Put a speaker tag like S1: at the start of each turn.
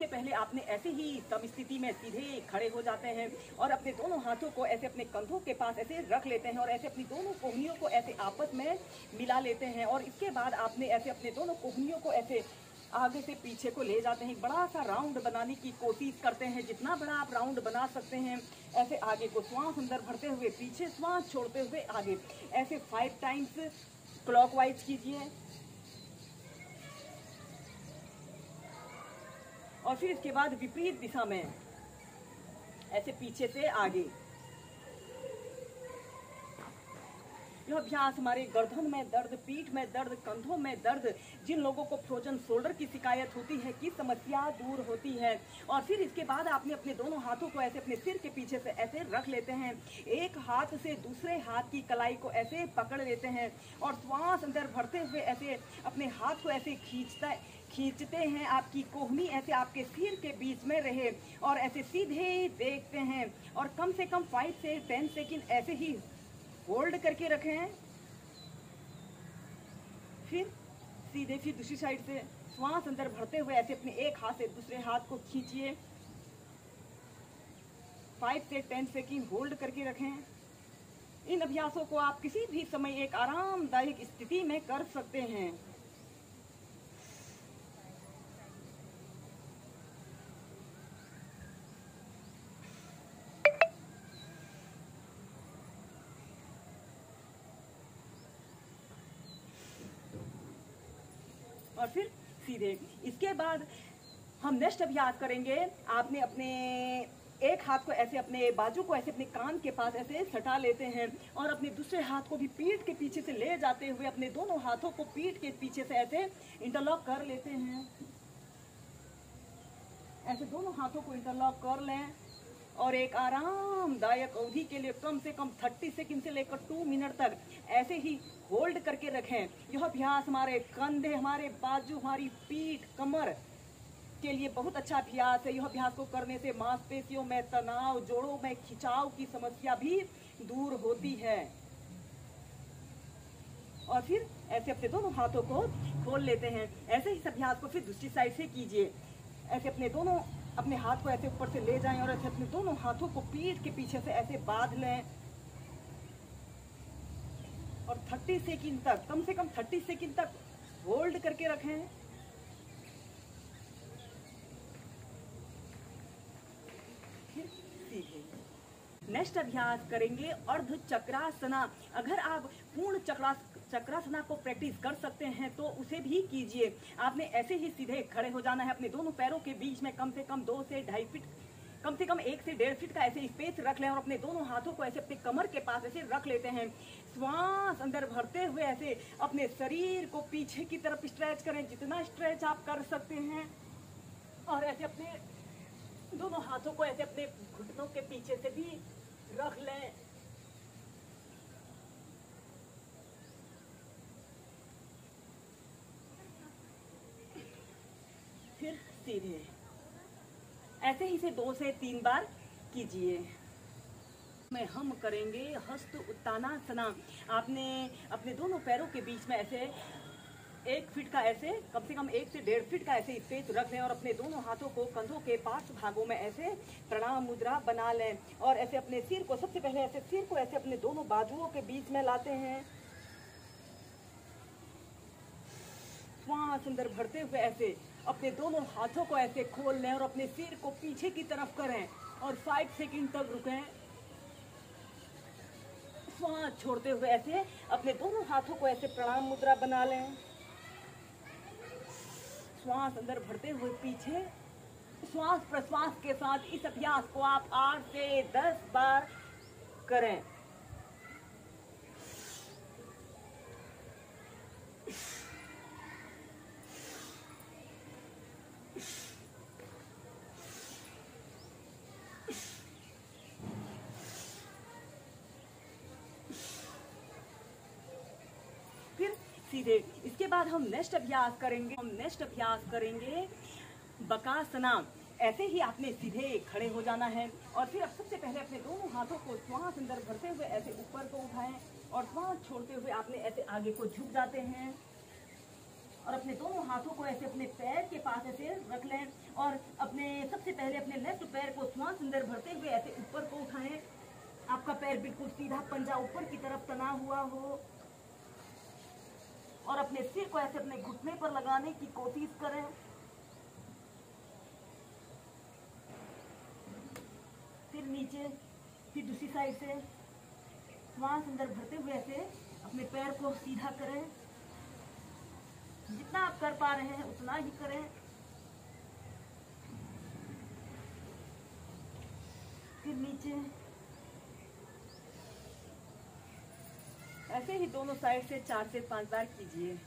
S1: पहले आपने ऐसे ही सम स्थिति में सीधे खड़े हो जाते हैं और अपने दोनों हाथों को ऐसे अपने कंधों के पास ऐसे रख लेते हैं और ऐसे अपनी दोनों कोहनियों को ऐसे आपस में मिला लेते हैं। और इसके बाद आपने ऐसे अपने दोनों कोहनियों को ऐसे आगे से पीछे को ले जाते हैं। बड़ा सा राउंड बनाने की कोशिश करते हैं, जितना बड़ा आप राउंड बना सकते हैं। ऐसे आगे को श्वास अंदर भरते हुए पीछे, श्वास छोड़ते हुए आगे, ऐसे 5 टाइम्स क्लॉकवाइज कीजिए। और फिर इसके बाद विपरीत दिशा में ऐसे पीछे से आगे। यह अभ्यास हमारे गर्दन में दर्द, पीठ में दर्द, कंधों में दर्द, जिन लोगों को फ्रोजन शोल्डर की शिकायत होती है की समस्या दूर होती है। और फिर इसके बाद आपने अपने दोनों हाथों को ऐसे अपने सिर के पीछे से ऐसे रख लेते हैं। एक हाथ से दूसरे हाथ की कलाई को ऐसे पकड़ लेते हैं और श्वास अंदर भरते हुए ऐसे अपने हाथ को ऐसे खींचते हैं। आपकी कोहनी ऐसे आपके सिर के बीच में रहे और ऐसे सीधे देखते हैं और कम से कम 5 से 10 सेकंड ऐसे ही होल्ड करके रखें। फिर सीधे फिर दूसरी साइड से श्वास अंदर भरते हुए ऐसे अपने एक हाथ से दूसरे हाथ को खींचिए। 5 से 10 सेकंड होल्ड करके रखें। इन अभ्यासों को आप किसी भी समय एक आरामदायक स्थिति में कर सकते हैं। और फिर सीधे इसके बाद हम नेक्स्ट अभ्यास करेंगे। आपने अपने एक हाथ को ऐसे अपने बाजू को ऐसे अपने कान के पास ऐसे सटा लेते हैं और अपने दूसरे हाथ को भी पीठ के पीछे से ले जाते हुए अपने दोनों हाथों को पीठ के पीछे से ऐसे इंटरलॉक कर लेते हैं। ऐसे दोनों हाथों को इंटरलॉक कर लें और एक आरामदायक अवधि के लिए कम से कम 30 सेकंड से लेकर 2 मिनट तक ऐसे ही होल्ड करके रखें। यह अभ्यास हमारे कंधे, हमारे बाजू, हमारी पीठ, कमर के लिए बहुत अच्छा अभ्यास है। यह अभ्यास को करने से मांसपेशियों में तनाव, जोड़ों में खिंचाव की समस्या भी दूर होती है। और फिर ऐसे अपने दोनों हाथों को खोल लेते हैं। ऐसे ही इस अभ्यास को फिर दूसरी साइड से कीजिए। ऐसे अपने हाथ को ऐसे ऊपर से ले जाएं और ऐसे अपने दोनों हाथों को पीठ के पीछे से ऐसे बांध लें और 30 सेकंड तक, कम से कम 30 सेकंड तक होल्ड करके रखें। नेक्स्ट अभ्यास करेंगे अर्ध चक्रासना। अगर आप पूर्ण चक्रासना को प्रैक्टिस कर सकते हैं तो उसे भी कीजिए। आपने ऐसे ही सीधे खड़े हो जाना है। अपने दोनों पैरों के बीच में कम से कम 2 से 2.5 फीट, कम से कम 1 से 1.5 फीट का ऐसे स्पेस रख लें और अपने दोनों हाथों को ऐसे अपने कमर के पास ऐसे रख लेते हैं। श्वास अंदर भरते हुए ऐसे अपने शरीर को पीछे की तरफ स्ट्रेच करें, जितना स्ट्रेच आप कर सकते हैं। और ऐसे अपने दोनों हाथों को ऐसे अपने घुटनों के पीछे से भी रख लें। फिर सीधे ऐसे ही से 2 से 3 बार कीजिए। में हम करेंगे हस्त उत्तानासना। आपने अपने दोनों पैरों के बीच में ऐसे 1 फीट का ऐसे कम से कम 1 से 1.5 फीट का ऐसे स्पेस रख लें और अपने दोनों हाथों को कंधों के पार्श्व भागों में ऐसे प्रणाम मुद्रा बना लें। और ऐसे अपने सिर को, सबसे पहले ऐसे सिर को ऐसे अपने दोनों बाजुओं के बीच में लाते हैं। श्वास अंदर भरते हुए ऐसे अपने दोनों हाथों को ऐसे खोल लें और अपने सिर को पीछे की तरफ करें और 5 सेकंड तक रुकें। श्वास छोड़ते हुए ऐसे अपने दोनों हाथों को ऐसे प्रणाम मुद्रा बना लें। श्वास अंदर भरते हुए पीछे, श्वास प्रश्वास के साथ इस अभ्यास को आप 8 से 10 बार करें। सीधे इसके बाद हम नेक्स्ट अभ्यास करेंगे बकासना। ऐसे ही आपने सीधे खड़े हो जाना है और फिर अब सबसे पहले अपने दोनों हाथों को श्वास अंदर भरते हुए ऐसे ऊपर को उठाएं और श्वास छोड़ते हुए आपने ऐसे आगे को झुक जाते हैं और अपने दोनों हाथों को ऐसे अपने पैर के पास ऐसे रख लें और अपने सबसे पहले अपने लेफ्ट पैर को श्वास अंदर भरते हुए ऐसे ऊपर को उठाएं। आपका पैर बिल्कुल सीधा, पंजा ऊपर की तरफ तना हुआ हो, और अपने सिर को ऐसे अपने घुटने पर लगाने की कोशिश करें। फिर नीचे, फिर दूसरी साइड से श्वास अंदर भरते हुए ऐसे अपने पैर को सीधा करें। जितना आप कर पा रहे हैं उतना ही करें। फिर नीचे, ऐसे ही दोनों साइड से 4 से 5 बार कीजिए।